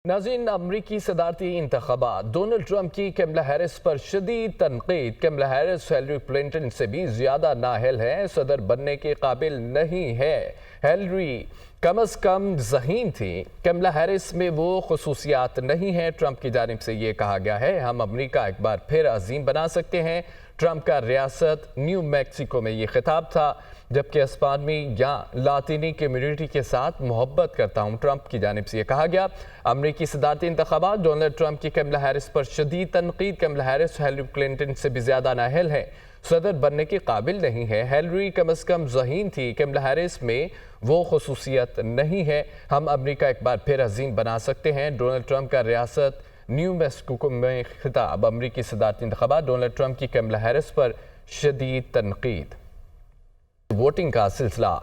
नाज़रीन, अमरीकी सदारती इंतख़ाबात Donald Trump की कमला हैरिस पर शदीद तनक़ीद। कमला हैरिस हिलरी क्लिंटन से भी ज़्यादा नाअहल है, सदर बनने के काबिल नहीं है। हिलरी कम अज़ कम ज़हीन थी, कमला हैरिस में वो खसूसियात नहीं है। ट्रंप की जानिब से ये कहा गया है, हम अमरीका एक बार फिर अजीम बना सकते हैं। ट्रंप का रियासत न्यू मैक्सिको में ये खिताब था, जबकि अस्पानवी या लातीनी कम्युनिटी के साथ मोहब्बत करता हूँ। ट्रंप की जानिब से ये कहा गया। अमरीकी सदारती इंतख़ाबात डोनाल्ड ट्रंप की कमला हैरिस पर शदीद तनक़ीद। कमला हैरिस हिलरी क्लिंटन से भी ज़्यादा नाअहल है, सदर बनने के काबिल नहीं है। हिलरी कम अज़ कम ज़हीन थी, कमला हैरिस में वो खसूसियत नहीं है। हम अमरीका एक बार फिर अजीम बना सकते हैं। डोनाल्ड ट्रंप का रियासत न्यू मैक्सिको में खिताब। अमरीकी सदारती इंतख़ाबात डोनाल्ड ट्रंप की कमला हैरिस पर शदीद तनक़ीद। वोटिंग का सिलसिला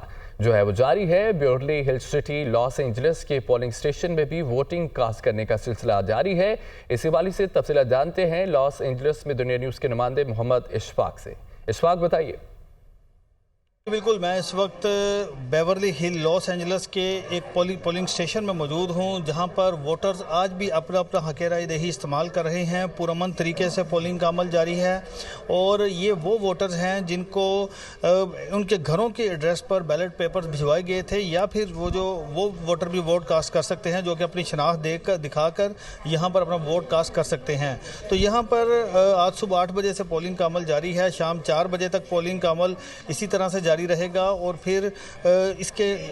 जो है वो जारी है। Beverly hills city Los Angeles के पोलिंग स्टेशन में भी वोटिंग कास्ट करने का सिलसिला जारी है। इस हवाले से तफसीलात जानते हैं लॉस एंजलिस में दुनिया न्यूज़ के नुमाइंदे मोहम्मद इशफाक से। इशफाक, बताइए। बिल्कुल, मैं इस वक्त बेवर्ली हिल लॉस एंजलिस के एक पोलिंग स्टेशन में मौजूद हूं, जहां पर वोटर्स आज भी अपना अपना हक़ राय दही इस्तेमाल कर रहे हैं। पुरअमन तरीके से पोलिंग का अमल जारी है और ये वो वोटर्स हैं जिनको उनके घरों के एड्रेस पर बैलेट पेपर्स भिजवाए गए थे, या फिर वो वोटर भी वोट कास्ट कर सकते हैं जो कि अपनी शनाख्त दिखाकर यहाँ पर अपना वोट कास्ट कर सकते हैं। तो यहाँ पर आज सुबह 8 बजे से पोलिंग का अमल जारी है। शाम 4 बजे तक पोलिंग का अमल इसी तरह से जारी रहेगा और फिर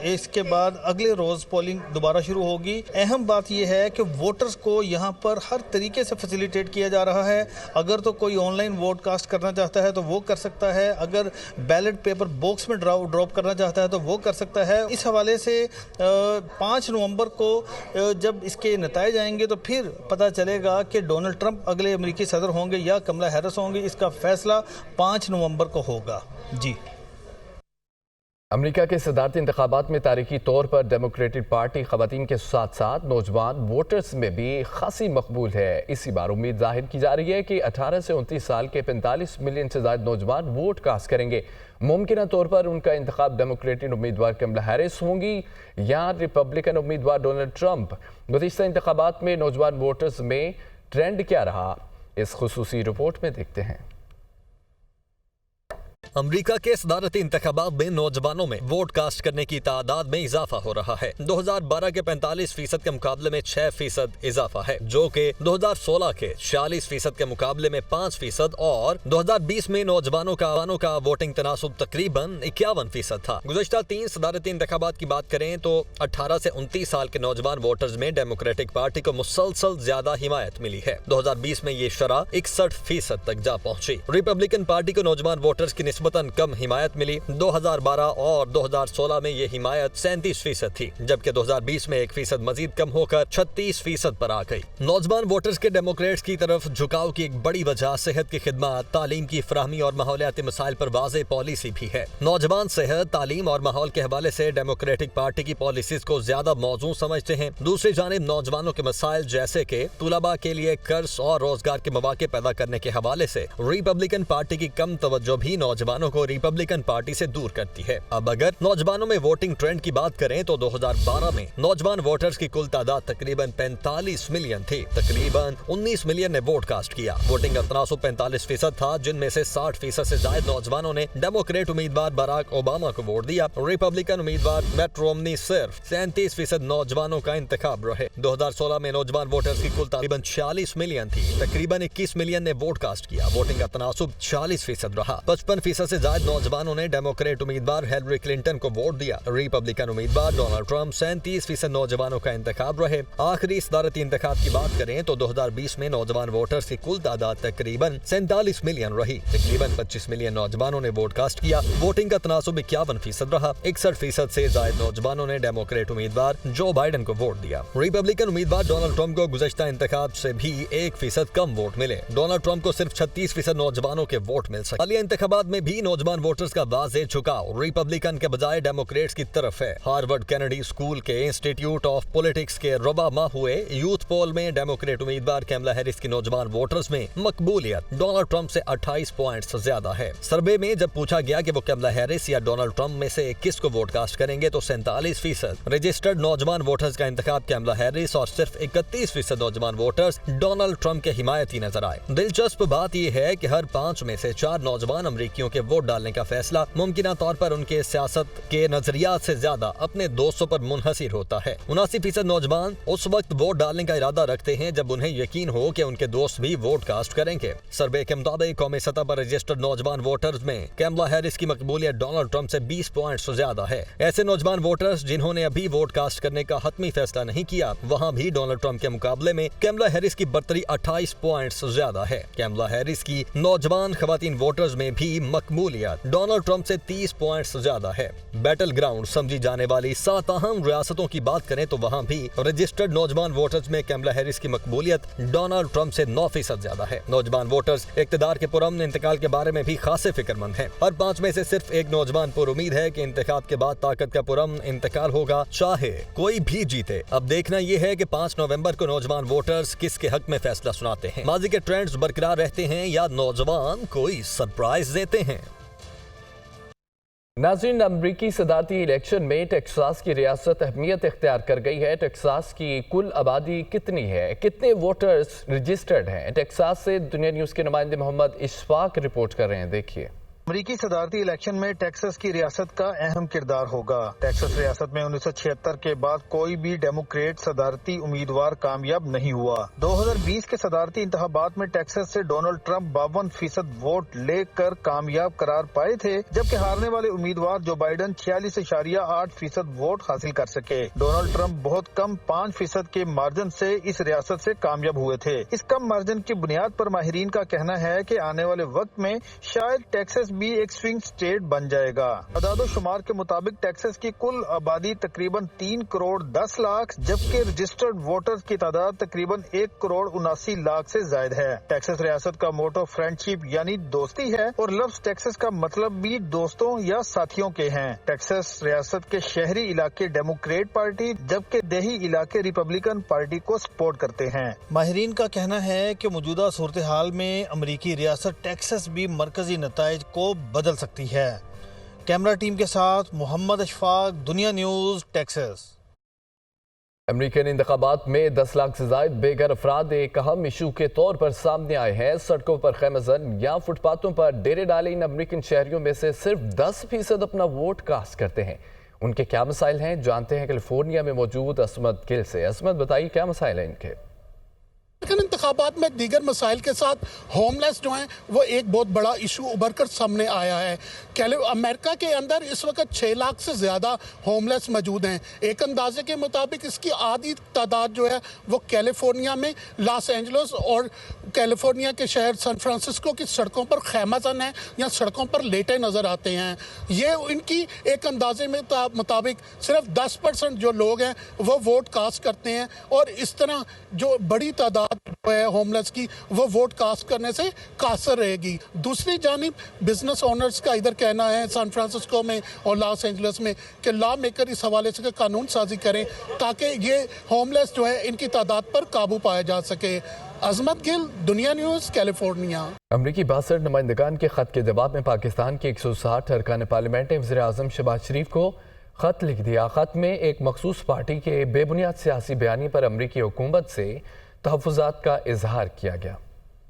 इसके बाद अगले रोज़ पोलिंग दोबारा शुरू होगी। अहम बात यह है कि वोटर्स को यहाँ पर हर तरीके से फैसिलिटेट किया जा रहा है। अगर तो कोई ऑनलाइन वोट कास्ट करना चाहता है तो वो कर सकता है, अगर बैलेट पेपर बॉक्स में ड्रॉप करना चाहता है तो वो कर सकता है। इस हवाले से 5 नवंबर को जब इसके नताइज आएंगे तो फिर पता चलेगा कि डोनाल्ड ट्रंप अगले अमेरिकी सदर होंगे या कमला हैरिस होंगी। इसका फैसला 5 नवंबर को होगा। जी। अमेरिका के सदारती इंतखाबात में तारीखी तौर पर डेमोक्रेटिक पार्टी ख़वातीन के साथ साथ नौजवान वोटर्स में भी खासी मकबूल है। इसी बार उम्मीद जाहिर की जा रही है कि 18 से 29 साल के 45 मिलियन से ज़्यादा नौजवान वोट कास्ट करेंगे। मुमकिन तौर पर उनका इंतखाब डेमोक्रेटिक उम्मीदवार कमला हैरिस होंगी या रिपब्लिकन उम्मीदवार डोनाल्ड ट्रंप। गुज़िश्ता इंतखाबात में नौजवान वोटर्स में ट्रेंड क्या रहा, इस खुसूसी रिपोर्ट में देखते हैं। अमेरिका के सदारती इंतखाबात में नौजवानों में वोट कास्ट करने की तादाद में इजाफा हो रहा है। 2012 के 45% के मुकाबले में 6% इजाफा है, जो कि 2016 के 46% के मुकाबले में 5% और 2020 में नौजवानों का वोटिंग तनासुब तकरीबन 51% था। गुज़श्ता 3 सदारती इंतखाबात की बात करें तो 18 से 29 साल के नौजवान वोटर्स में डेमोक्रेटिक पार्टी को मुसलसल ज्यादा हिमायत मिली है। 2020 में ये शरह 61% तक जा पहुंची। रिपब्लिकन पार्टी को नौजवान वोटर्स की निस्बतन कम हिमायत मिली। 2012 और 2016 में ये हिमायत 37% थी, जबकि 2020 में 1% मजीद कम होकर 36% पर आ गई। नौजवान वोटर्स के डेमोक्रेट्स की तरफ झुकाव की एक बड़ी वजह सेहत की खिदमत, तालीम की फराहमी और माहौलियाती मसाइल पर वाज़ेह पॉलिसी भी है। नौजवान सेहत, तालीम और माहौल के हवाले से डेमोक्रेटिक पार्टी की पॉलिसीज को ज्यादा मौजूद समझते हैं। दूसरी जानिब नौजवानों के मसाइल जैसे कि तुलबा के लिए कर्ज और रोजगार के मौके पैदा करने के हवाले से रिपब्लिकन पार्टी की कम तवज्जो भी नौजवानों को रिपब्लिकन पार्टी से दूर करती है। अब अगर नौजवानों में वोटिंग ट्रेंड की बात करें तो 2012 में नौजवान वोटर्स की कुल तादाद तकरीबन 45 मिलियन थी। तकरीबन 19 मिलियन ने वोट कास्ट किया। वोटिंग का तनासुब 45% था, जिनमें से 60% से ज्यादा नौजवानों ने डेमोक्रेट उम्मीदवार बराक ओबामा को वोट दिया। रिपब्लिकन उम्मीदवार मैट रोमनी सिर्फ 37% नौजवानों का इंतखाब रहे। 2016 में नौजवान वोटर्स की कुल तकरीबन 46 मिलियन थी। तकरीबन 21 मिलियन ने वोट कास्ट किया। वोटिंग का तनासुब 40% रहा। 55% से ज्यादा नौजवानों ने डेमोक्रेट उम्मीदवार हिलरी क्लिंटन को वोट दिया। रिपब्लिकन उम्मीदवार डोनाल्ड ट्रंप 37% नौजवानों का इंतखाब रहे। आखिरी सदारती इंतखाब की बात करें तो 2020 में नौजवान वोटर्स की कुल तादाद तकरीबन 47 मिलियन रही। तकरीबन 25 मिलियन नौजवानों ने वोट कास्ट किया। वोटिंग का तनासुब 51% रहा। 61% से ज्यादा नौजवानों ने डेमोक्रेट उम्मीदवार जो बाइडन को वोट दिया। रिपब्लिकन उम्मीदवार डोनाल्ड ट्रंप को गुज़श्ता इंतखाब से भी 1% कम वोट मिले। डोनाल्ड ट्रंप को सिर्फ 36% नौजवानों के वोट मिल सके। हालिया इंतखाबात में भी नौजवान वोटर्स का वाज़ेह झुकाव रिपब्लिकन के बजाय डेमोक्रेट्स की तरफ है। हार्वर्ड कैनेडी स्कूल के इंस्टीट्यूट ऑफ पॉलिटिक्स के रबा माह हुए यूथ पोल में डेमोक्रेट उम्मीदवार कैमला हैरिस की नौजवान वोटर्स में मकबूलियत डोनाल्ड ट्रंप से 28 पॉइंट्स ज्यादा है। सर्वे में जब पूछा गया कि वो कैमला हैरिस या डोनाल्ड ट्रंप में से किस को वोट कास्ट करेंगे तो 47% रजिस्टर्ड नौजवान वोटर्स का इंतखाब कैमला हैरिस और सिर्फ 31% नौजवान वोटर्स डोनाल्ड ट्रंप के हिमायती नजर आए। दिलचस्प बात यह है कि हर 5 में से 4 नौजवान अमरीकियों के वोट डालने का फैसला मुमकिना तौर पर उनके सियासत के नजरियात से ज्यादा अपने दोस्तों पर मुनहसिर होता है। 79% नौजवान उस वक्त वोट डालने का इरादा रखते हैं जब उन्हें यकीन हो कि उनके दोस्त भी वोट कास्ट करेंगे। सर्वे के मुताबिक कौमी सतह पर रजिस्टर्ड नौजवान वोटर्स में कैमला हैरिस की मकबूलियत डोनाल्ड ट्रंप से 20 पॉइंट्स ज्यादा है। ऐसे नौजवान वोटर्स जिन्होंने अभी वोट कास्ट करने का हतमी फैसला नहीं किया, वहाँ भी डोनाल्ड ट्रंप के मुकाबले में कैमला हैरिस की बर्तरी 28 पॉइंट्स ज्यादा है। कैमला हैरिस की नौजवान खवातीन वोटर्स में भी मकबूलियत डोनाल्ड ट्रंप से 30 पॉइंट्स ज्यादा है। बैटल ग्राउंड समझी जाने वाली 7 अहम रियासतों की बात करें तो वहाँ भी रजिस्टर्ड नौजवान वोटर्स में कैमला हैरिस की मकबूलियत डोनाल्ड ट्रंप से 9% ज्यादा है। नौजवान वोटर्स इक़्तिदार के पुरअमन इंतकाल के बारे में भी खासे फिक्रमंद हैं। हर 5 में से सिर्फ एक नौजवान पर उम्मीद है कि इंतखाब के बाद ताकत का पुरअमन इंतकाल होगा, चाहे कोई भी जीते। अब देखना यह है कि 5 नवंबर को नौजवान वोटर्स किसके हक में फैसला सुनाते हैं। माजी के ट्रेंड्स बरकरार रहते हैं या नौजवान कोई सरप्राइज देते हैं। नाज़रीन, अमरीकी सदारती इलेक्शन में टेक्सास की रियासत अहमियत इख्तियार कर गई है। टेक्सास की कुल आबादी कितनी है, कितने वोटर्स रजिस्टर्ड हैं? टेक्सास से दुनिया न्यूज़ के नुमाइंदे मोहम्मद इशफाक रिपोर्ट कर रहे हैं, देखिए। अमरीकी सदारती इलेक्शन में टेक्सास की रियासत का अहम किरदार होगा। टेक्सास रियासत में 1976 के बाद कोई भी डेमोक्रेट सदारती उम्मीदवार कामयाब नहीं हुआ। 2020 के सदारती इंतखाबात में टेक्सास से डोनाल्ड ट्रंप 52% वोट लेकर कामयाब करार पाए थे, जबकि हारने वाले उम्मीदवार जो बाइडन 46.8% वोट हासिल कर सके। डोनाल्ड ट्रंप बहुत कम 5% के मार्जिन से इस रियासत से कामयाब हुए थे। इस कम मार्जिन की बुनियाद पर माहिरीन का कहना है कि आने वाले वक्त में शायद टेक्सास भी एक स्विंग स्टेट बन जाएगा। अदादो शुमार के मुताबिक टेक्सास की कुल आबादी तकरीबन 3 करोड़ 10 लाख, जबकि रजिस्टर्ड वोटर्स की तादाद तकरीबन 1 करोड़ 79 लाख से ज्यादा है। टेक्सास रियासत का मोटो फ्रेंडशिप यानी दोस्ती है और लफ्ज टेक्सास का मतलब भी दोस्तों या साथियों के हैं। टेक्सास रियासत के शहरी इलाके डेमोक्रेट पार्टी, जबकि देही इलाके रिपब्लिकन पार्टी को सपोर्ट करते हैं। माहिरीन का कहना है कि मौजूदा सूरत हाल में अमरीकी रियासत टेक्सास भी मरकजी नताइज को बदल सकती है। कैमरा टीम के साथ मोहम्मद अशफाक, दुनिया न्यूज़, टेक्सास। अमेरिकन इंतखाबात में 10 लाख से ज्यादा बेघर अफराद एक अहम इशू के तौर पर सामने आए हैं। सड़कों पर खैमजन या फुटपाथों पर डेरे डाले इन अमेरिकन शहरियों में से सिर्फ 10% अपना वोट कास्ट करते हैं। उनके क्या मसाइल हैं, जानते हैं कैलिफोर्निया में मौजूद असमत गिल से। असमत, बताइए क्या मसाइल हैं इनके? इंतखाबात में दीगर मसाइल के साथ होमलेस जो हैं वो एक बहुत बड़ा इशू उभर कर सामने आया है। अमेरिका के अंदर इस वक्त 6 लाख से ज़्यादा होमलेस मौजूद हैं। एक अंदाजे के मुताबिक इसकी आधी तादाद जो है वो कैलिफोर्निया में लॉस एंजल्स और कैलिफोर्निया के शहर सैन फ्रांसिस्को की सड़कों पर खैमाजन है या सड़कों पर लेटे नज़र आते हैं। ये इनकी एक अंदाजे में मुताबिक सिर्फ 10% जो लोग हैं वो वोट कास्ट करते हैं और इस तरह जो बड़ी तादाद है होमलेस की वो वोट कास्ट करने से कासर रहेगी। दूसरी जानिब बिजनेस ओनर्स का इधर कहना है सैन फ्रांसिस्को में और लॉस एंजल्स में कि लॉ मेकर इस हवाले से कानून साजी करें ताकि ये होमलेस जो है इनकी तादाद पर काबू पाया जा सके। अजमत गिल, दुनिया न्यूज़, कैलिफोर्निया। अमरीकी 62 नुमाइंदगान के खत के जवाब में पाकिस्तान के 160 अरकान पार्लियामेंट ने वज़ीर आज़म शहबाज शरीफ को खत लिख दिया। खत में एक मखसूस पार्टी के बेबुनियाद सियासी बयानी पर अमरीकी हुकूमत से तहफ़्फ़ुज़ात का इजहार किया गया।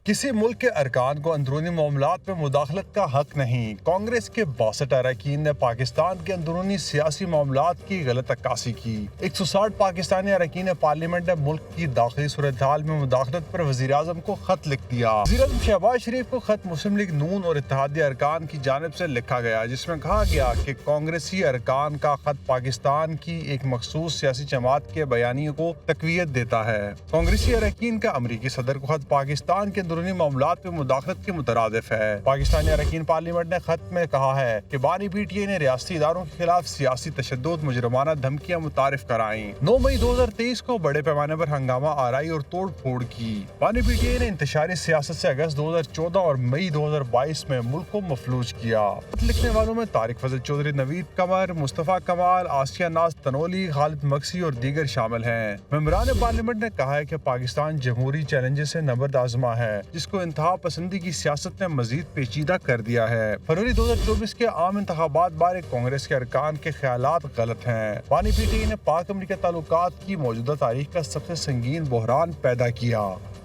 किसी मुल्क के अरकान को अंदरूनी मामलात में मुदाखलत का हक नहीं। कांग्रेस के 62 अरकान ने पाकिस्तान के अंदरूनी सियासी मामलात की गलत अक्कासी की। 160 पाकिस्तानी अरकान पार्लियामेंट ने मुल्क की दाखिली सूरत हाल में मुदाखलत पर वज़ीर आज़म को खत लिख दिया। वज़ीर आज़म शहबाज शरीफ को खत मुस्लिम लीग नून और इत्तेहादी अरकान की जानिब से लिखा गया, जिसमें कहा गया कि कांग्रेसी अरकान का खत पाकिस्तान की एक मखसूस सियासी जमात के बयानियों को तक़वियत देता है। कांग्रेसी अरकान का अमरीकी सदर को खत पाकिस्तान के अंदरूनी मामलात में मुदाखलत के मुतरादिफ है। पाकिस्तानी अरकान पार्लियामेंट ने खत में कहा है कि बानी PTI ने रियासती इदारों के खिलाफ सियासी तशद्दुद मुजरमाना धमकियां मुतारिफ कराई। 9 मई 2023 को बड़े पैमाने पर हंगामा आराई और तोड़ फोड़ की। बानी PTI ने इंतशारी सियासत से अगस्त 2014 और मई 2022 में मुल्क को मफलूज किया। लिखने वालों में तारिक फजल चौधरी, नवीद कमर, मुस्तफा कमाल, आसिया नाज तनोली, खालिद मक्सी और दीगर शामिल हैं। मेंबरान पार्लियामेंट ने कहा है कि पाकिस्तान जमहूरी चैलेंजेस से नबर्द आजमा है, जिसको इंतहा पसंदी की सियासत ने मजीद पेचीदा कर दिया है। फरवरी 2024 के आम इंतखाबात बारे कांग्रेस के अरकान के ख्यालात गलत हैं। बानी PTI ने पाक अमरीका ताल्लुकात की मौजूदा तारीख का सबसे संगीन बहरान पैदा किया।